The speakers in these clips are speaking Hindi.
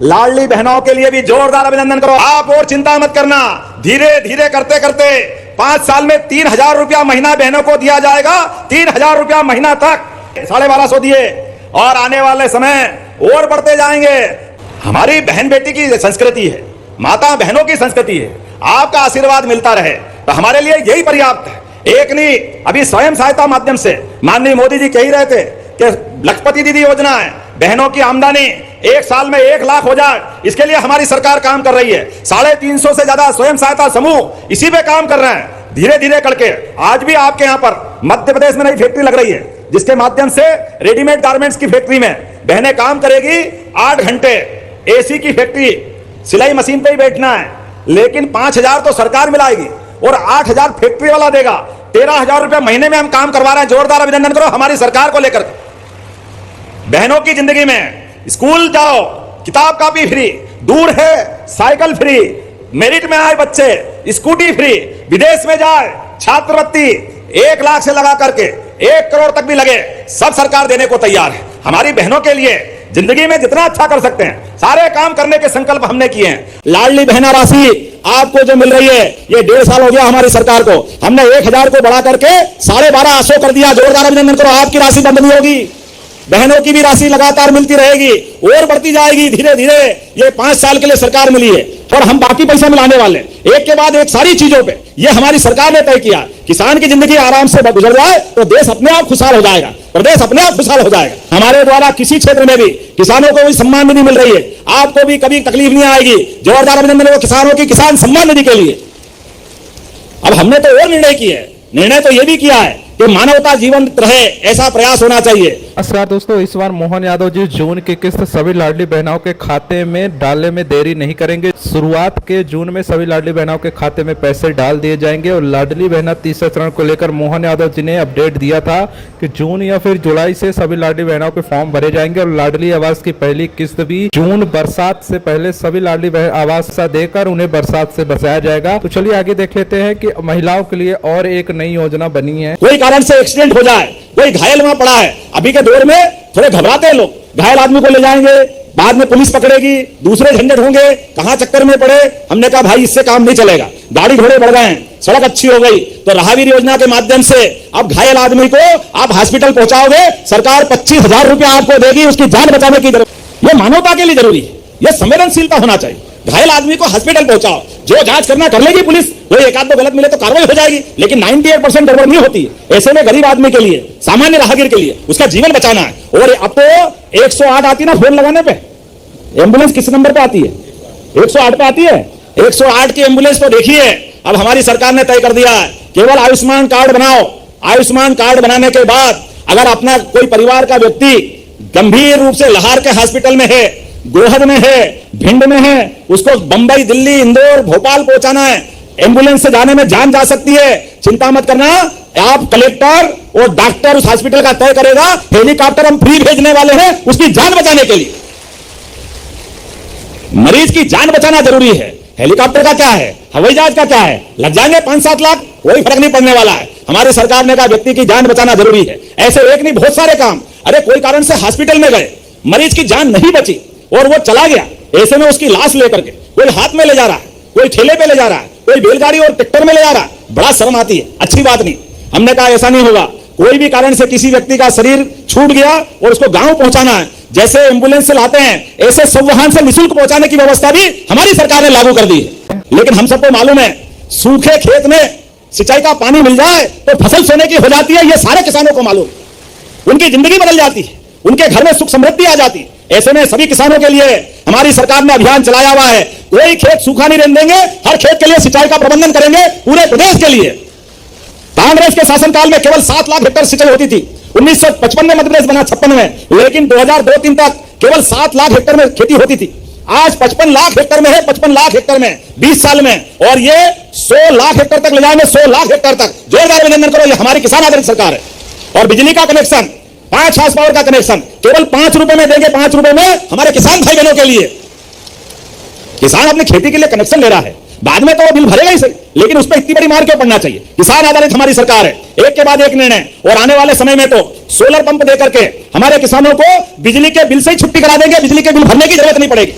लाडली बहनों के लिए भी जोरदार अभिनंदन करो। आप और चिंता मत करना, धीरे धीरे करते करते 5 साल में 3,000 रुपया महीना बहनों को दिया जाएगा। 3,000 रुपया महीना तक 1250 दिए और आने वाले समय और बढ़ते जाएंगे। हमारी बहन बेटी की संस्कृति है, माता बहनों की संस्कृति है। आपका आशीर्वाद मिलता रहे तो हमारे लिए यही पर्याप्त है। एक नहीं, अभी स्वयं सहायता माध्यम से माननीय मोदी जी कह ही रहे थे कि लखपति दीदी योजना है, बहनों की आमदनी 1 साल में 1 लाख हो जाए, इसके लिए हमारी सरकार काम कर रही है। 350 से ज्यादा स्वयं सहायता समूह इसी पे काम कर रहे हैं धीरे धीरे करके। आज भी आपके यहाँ पर मध्य प्रदेश में नई फैक्ट्री लग रही है जिसके माध्यम से रेडीमेड गारमेंट्स की फैक्ट्री में बहनें काम करेगी। 8 घंटे एसी की फैक्ट्री, सिलाई मशीन पे ही बैठना है, लेकिन 5,000 तो सरकार मिलाएगी और 8,000 फैक्ट्री वाला देगा। 13,000 रुपए महीने में हम काम करवा रहे हैं। जोरदार अभिनंदन करो हमारी सरकार को लेकर। बहनों की जिंदगी में स्कूल जाओ, किताब कापी फ्री, दूर है साइकिल फ्री, मेरिट में आए बच्चे स्कूटी फ्री, विदेश में जाए छात्रवृत्ति 1 लाख से लगा करके 1 करोड़ तक भी लगे, सब सरकार देने को तैयार है। हमारी बहनों के लिए जिंदगी में जितना अच्छा कर सकते हैं सारे काम करने के संकल्प हमने किए हैं। लाडली बहना राशि आपको जो मिल रही है, ये 1.5 साल हो गया हमारी सरकार को, हमने 1,000 को बढ़ा करके 12,500 कर दिया। जोरदार अभिनंदन करो। आपकी राशि बंद नहीं होगी, बहनों की भी राशि लगातार मिलती रहेगी और बढ़ती जाएगी धीरे धीरे। ये 5 साल के लिए सरकार मिली है और हम बाकी पैसा मिलाने वाले एक के बाद एक सारी चीजों पे। ये हमारी सरकार ने तय किया, किसान की जिंदगी आराम से गुजर जाए तो देश अपने आप खुशहाल हो जाएगा, प्रदेश अपने आप खुशहाल हो जाएगा। हमारे द्वारा किसी क्षेत्र में भी किसानों को भी सम्मान निधि मिल रही है, आपको भी कभी तकलीफ नहीं आएगी। जोरदार अभिनंदन हो किसानों की किसान सम्मान निधि के लिए। अब हमने तो और निर्णय किए, निर्णय तो यह भी किया है कि मानवता जीवंत रहे, ऐसा प्रयास होना चाहिए। नमस्कार दोस्तों, इस बार मोहन यादव जी जून की किस्त सभी लाडली बहनों के खाते में डालने में देरी नहीं करेंगे। शुरुआत के जून में सभी लाडली बहनों के खाते में पैसे डाल दिए जाएंगे और लाडली बहना तीसरे चरण को लेकर मोहन यादव जी ने अपडेट दिया था कि जून या फिर जुलाई से सभी लाडली बहनों के फॉर्म भरे जाएंगे और लाडली आवास की पहली किस्त भी जून बरसात से पहले सभी लाडली आवास देकर उन्हें बरसात से बचाया जाएगा। तो चलिए आगे देख लेते हैं कि महिलाओं के लिए और एक नई योजना बनी है। कोई कारण से एक्सीडेंट हो जाए, कोई घायल वहां पड़ा है, अभी के दौर में थोड़े घबराते हैं लोग, घायल आदमी को ले जाएंगे, बाद में पुलिस पकड़ेगी, दूसरे झंझट होंगे, कहां चक्कर में पड़े। हमने कहा भाई इससे काम नहीं चलेगा, गाड़ी घोड़े बढ़ गए हैं, सड़क अच्छी हो गई तो राहगीर योजना के माध्यम से अब घायल आदमी को आप हॉस्पिटल पहुंचाओगे, सरकार 25,000 रुपया आपको देगी, उसकी जान बचाने की जरूरत। यह मानवता के लिए जरूरी है, यह संवेदनशीलता होना चाहिए। घायल आदमी को हॉस्पिटल पहुंचाओ, जो जांच करना कर लेगी पुलिस, कोई एक आध दो गलत मिले तो कार्रवाई हो जाएगी, लेकिन 98% गड़बड़ नहीं होती। ऐसे में गरीब आदमी के लिए, सामान्य राहगीर के लिए उसका जीवन बचाना है। और अब तो 108 आती ना फोन लगाने पे, एम्बुलेंस किस नंबर पे आती है? 108 पे आती है। 108 की एम्बुलेंस तो देखिए अब हमारी सरकार ने तय कर दिया है, केवल आयुष्मान कार्ड बनाओ। आयुष्मान कार्ड बनाने के बाद अगर अपना कोई परिवार का व्यक्ति गंभीर रूप से लाहौर के हॉस्पिटल में है, गोहद में है, भिंड में है, उसको बंबई, दिल्ली, इंदौर, भोपाल पहुंचाना है, एम्बुलेंस से जाने में जान जा सकती है। चिंता मत करना, आप कलेक्टर और डॉक्टर उस हॉस्पिटल का तय करेगा, हेलीकॉप्टर हम फ्री भेजने वाले हैं उसकी जान बचाने के लिए। मरीज की जान बचाना जरूरी है। हेलीकॉप्टर का क्या है, हवाई जहाज का क्या है, लग जाएंगे 5-7 लाख, कोई फर्क नहीं पड़ने वाला है। हमारी सरकार ने कहा व्यक्ति की जान बचाना जरूरी है। ऐसे एक नहीं बहुत सारे काम। अरे कोई कारण से हॉस्पिटल में गए, मरीज की जान नहीं बची और वो चला गया, ऐसे में उसकी लाश लेकर के कोई हाथ में ले जा रहा है, कोई ठेले पे ले जा रहा है, कोई बैलगाड़ी और ट्रैक्टर में ले जा रहा है, बड़ा शर्म आती है, अच्छी बात नहीं। हमने कहा ऐसा नहीं होगा। कोई भी कारण से किसी व्यक्ति का शरीर छूट गया और उसको गांव पहुंचाना है, जैसे एम्बुलेंस से लाते हैं ऐसे सब वाहन से निःशुल्क पहुंचाने की व्यवस्था भी हमारी सरकार ने लागू कर दी है। लेकिन हम सबको मालूम है, सूखे खेत में सिंचाई का पानी मिल जाए तो फसल सोने की हो जाती है, ये सारे किसानों को मालूम। उनकी जिंदगी बदल जाती है, उनके घर में सुख समृद्धि आ जाती है। ऐसे में सभी किसानों के लिए हमारी सरकार ने अभियान चलाया हुआ है, कोई खेत सूखा नहीं रहने देंगे, हर खेत के लिए सिंचाई का प्रबंधन करेंगे पूरे प्रदेश के लिए। कांग्रेस के शासनकाल में केवल 7 लाख हेक्टेयर सिंचाई होती थी, 1955 में मध्य प्रदेश बना, 56 में, लेकिन 2002-3 तक केवल 7 लाख हेक्टेयर में खेती होती थी। आज 55 लाख हेक्टेयर में है, 55 लाख हेक्टेयर में 20 साल में, और ये 100 लाख हेक्टेयर तक ले जाएंगे, 100 लाख हेक्टेयर तक। जोरदार अभिनंदन करो, ये हमारी किसान आधारित सरकार है। और बिजली का कनेक्शन 5 हाउस पावर का कनेक्शन केवल 5 रुपए में देंगे, 5 रुपए में हमारे किसान भाई बहनों के लिए। किसान अपनी खेती के लिए कनेक्शन ले रहा है, बाद में तो वो बिल भरेगा ही सही, लेकिन उस पर इतनी बड़ी मार क्यों पड़ना चाहिए? किसान आधारित हमारी सरकार है, एक के बाद एक निर्णय। और आने वाले समय में तो सोलर पंप देकर के हमारे किसानों को बिजली के बिल से ही छुट्टी करा देंगे, बिजली के बिल भरने की जरूरत नहीं पड़ेगी।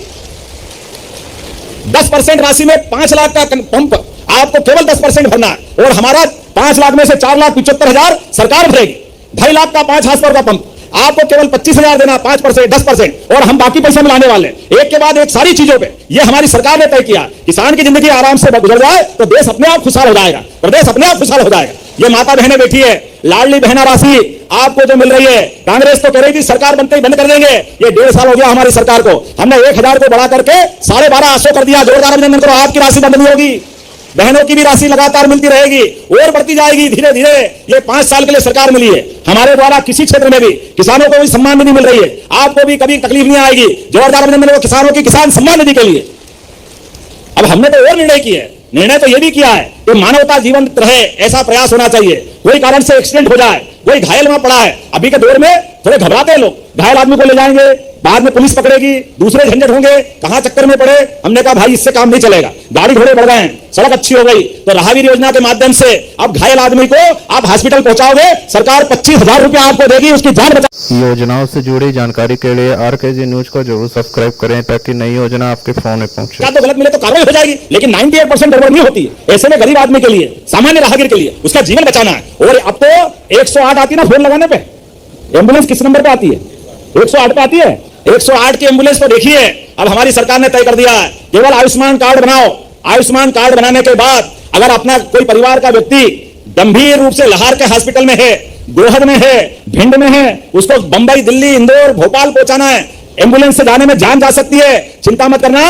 10% राशि में 5 लाख का पंप आपको केवल 10% भरना है, और हमारा 5 लाख में से 4,75,000 सरकार भरेगी। 2.5 लाख का 5 हाथ का पंप आपको केवल 25,000 देना, 5% 10%, और हम बाकी पैसे मिलाने वाले एक के बाद एक सारी चीजों पे। ये हमारी सरकार ने तय किया। किसान की जिंदगी आराम से गुजर जाए तो देश अपने आप खुशहाल हो जाएगा, प्रदेश अपने आप खुशहाल हो जाएगा। ये माता बहनें बैठी है, लाडली बहना राशि आपको जो मिल रही है, कांग्रेस तो कह रही थी सरकार बनते ही बंद कर देंगे। ये 1.5 साल हो गया हमारी सरकार को, हमने 1,000 को बढ़ा करके 12,500 कर दिया। जोरदार अभिनंदन करो, आपकी राशि बंद नहीं होगी, बहनों की भी राशि लगातार मिलती रहेगी और बढ़ती जाएगी धीरे धीरे। ये 5 साल के लिए सरकार मिली है, हमारे द्वारा किसी क्षेत्र में भी किसानों को भी सम्मान निधि मिल रही है, आपको भी कभी तकलीफ नहीं आएगी। जोरदार अभिनंदन करो किसानों की किसान सम्मान निधि के लिए। अब हमने तो और निर्णय किया है, निर्णय तो यह भी किया है कि मानवता जीवंत रहे ऐसा प्रयास होना चाहिए। कोई कारण से एक्सीडेंट हो जाए, कोई घायल वहां पड़ा है, अभी के दौर में थोड़े घबराते हैं लोग, घायल आदमी को ले जाएंगे, बाद में पुलिस पकड़ेगी, दूसरे झंझट होंगे, कहां चक्कर में पड़े। हमने कहा भाई इससे काम नहीं चलेगा, गाड़ी घोड़े बढ़ गए हैं, सड़क अच्छी हो गई, तो राहगीर योजना के माध्यम से अब घायल आदमी को आप हॉस्पिटल पहुंचाओगे, सरकार 25,000 रुपया आपको देगी, उसकी जान बचा। योजनाओं से जुड़ी जानकारी के लिए आरकेजी न्यूज को जरूर सब्सक्राइब करें ताकि नई योजना आपके फोन में पहुंचे। क्या तो गलत मिले तो कार्रवाई हो जाएगी, लेकिन 98% गड़बड़ नहीं होती है। ऐसे में गरीब आदमी के लिए, सामान्य राहगीर के लिए उसका जीवन बचाना है। और अब तो 108 आती है ना फोन लगाने पे, एम्बुलेंस किस नंबर पे आती है? 108 पे आती है। 108 की एम्बुलेंस तो देखिए, अब हमारी सरकार ने तय कर दिया है, केवल आयुष्मान कार्ड बनाओ। आयुष्मान कार्ड बनाने के बाद अगर अपना कोई परिवार का व्यक्ति गंभीर रूप से लाहौर के हॉस्पिटल में है, गोहद में है, भिंड में है, उसको बंबई, दिल्ली, इंदौर, भोपाल पहुंचाना है, एम्बुलेंस से जाने में जान जा सकती है। चिंता मत करना,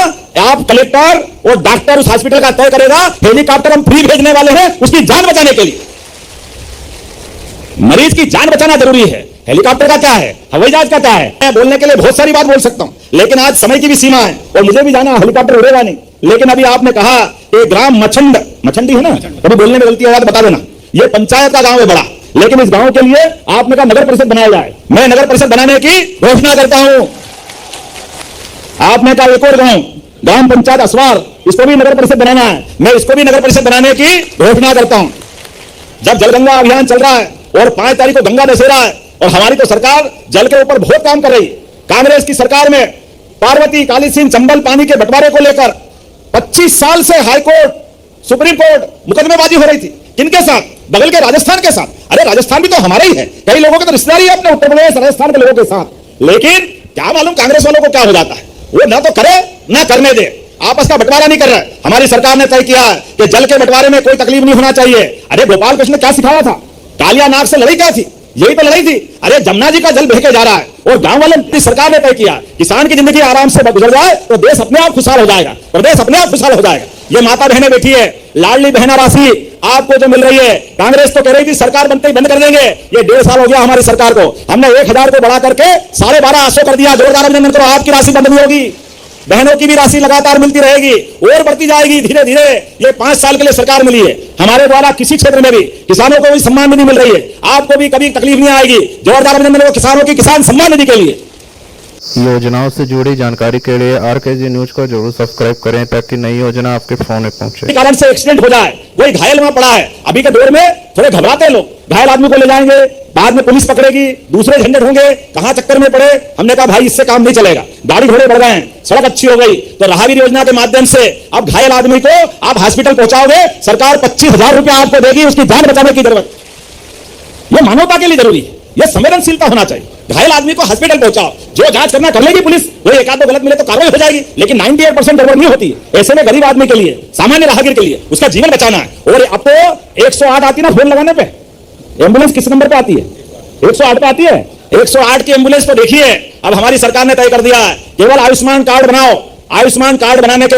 आप कलेक्टर और डॉक्टर उस हॉस्पिटल का तय करेगा। हेलीकॉप्टर हम फ्री भेजने वाले हैं उसकी जान बचाने के लिए। मरीज की जान बचाना जरूरी है। हेलीकॉप्टर का क्या है, हवाई जहाज का क्या है, मैं बोलने के लिए बहुत सारी बात बोल सकता हूं, लेकिन आज समय की भी सीमा है और मुझे भी जाना, हेलीकॉप्टर उड़ेगा नहीं। लेकिन अभी आपने कहा कि ग्राम मछंडी है ना, कभी बोलने में गलती होगा तो बता देना, ये पंचायत का गांव है बड़ा, लेकिन इस गांव के लिए आपने कहा नगर परिषद बनाया जाए। मैं नगर परिषद बनाने की घोषणा करता हूं। आपने कहा एक और गांव, ग्राम पंचायत असवार, इसको भी नगर परिषद बनाना है, मैं इसको भी नगर परिषद बनाने की घोषणा करता हूं। जब जलगंगा अभियान चल रहा है और 5 तारीख को गंगा दशहरा है, और हमारी तो सरकार जल के ऊपर बहुत काम कर रही है। कांग्रेस की सरकार में पार्वती, काली सिंह, चंबल पानी के बंटवारे को लेकर 25 साल से हाईकोर्ट, सुप्रीम कोर्ट मुकदमेबाजी हो रही थी। किनके साथ? बगल के राजस्थान के साथ। अरे राजस्थान भी तो हमारा ही है, कई लोगों के तो रिश्तेदारी है अपने उत्तर प्रदेश, राजस्थान के लोगों के साथ। लेकिन क्या मालूम कांग्रेस वालों को क्या हो जाता है, वो ना तो करे ना करने दे, आपस का बंटवारा नहीं कर रहा है। हमारी सरकार ने तय किया कि जल के बंटवारे में कोई तकलीफ नहीं होना चाहिए। अरे गोपाल कृष्ण ने क्या सिखाया था? कालिया नाग से लड़ाई क्या थी? यही तो लड़ाई थी। अरे जमुना जी का जल बह के जा रहा है और गांव वाले, सरकार ने तय किया किसान की जिंदगी आराम से गुजर जाए तो देश अपने आप खुशहाल हो जाएगा, प्रदेश अपने आप खुशहाल हो जाएगा। ये माता बहनें बैठी है, लाडली बहना राशि आपको जो मिल रही है, कांग्रेस तो कह रही थी सरकार बनते ही बंद कर देंगे। ये 1.5 साल हो गया हमारी सरकार को, हमने 1,000 को बढ़ा करके 12,500 कर दिया। जोरदार अभिनंदन करो, आपकी राशि बंद नहीं होगी, बहनों की भी राशि लगातार मिलती रहेगी और बढ़ती जाएगी धीरे धीरे। ये 5 साल के लिए सरकार मिली है, हमारे द्वारा किसी क्षेत्र में भी किसानों को भी सम्मान निधि मिल रही है, आपको भी कभी तकलीफ नहीं आएगी। जोरदार अभिनंदन करो किसानों की किसान सम्मान निधि के लिए। योजनाओं से जुड़ी जानकारी के लिए आरकेजी न्यूज को जरूर सब्सक्राइब करें ताकि नई योजना आपके फोन में पहुंचे। कारण से एक्सीडेंट हो जाए, कोई घायल वहां पड़ा है, अभी के दौर में थोड़े घबराते हैं लोग, घायल आदमी को ले जाएंगे, बाद में पुलिस पकड़ेगी, दूसरे झंझट होंगे, कहां चक्कर में पड़े। हमने कहा भाई इससे काम नहीं चलेगा, गाड़ी घोड़े बढ़ गए हैं, सड़क अच्छी हो गई, तो राहगीर योजना के माध्यम से अब घायल आदमी को आप हॉस्पिटल पहुंचाओगे, सरकार 25,000 रुपया आपको देगी, उसकी जान बचाने की जरूरत। यह मानवता के लिए जरूरी है, यह संवेदनशीलता होना चाहिए। घायल आदमी को हॉस्पिटल पहुंचाओ, जो जांच करना कर लेगी पुलिस, वही एक आध गलत मिले तो कार्रवाई हो जाएगी, लेकिन 98% गड़बड़ नहीं होती है। ऐसे में गरीब आदमी के लिए, सामान्य राहगीर के लिए उसका जीवन बचाना है। और अब तो 108 आती है ना फोन लगाने पे, एम्बुलेंस किस नंबर पे आती है? 108 पे आती है। 108 की एम्बुलेंस तो देखिए, अब हमारी सरकार ने तय कर दिया है, केवल आयुष्मान कार्ड बनाओ। आयुष्मान कार्ड बनाने के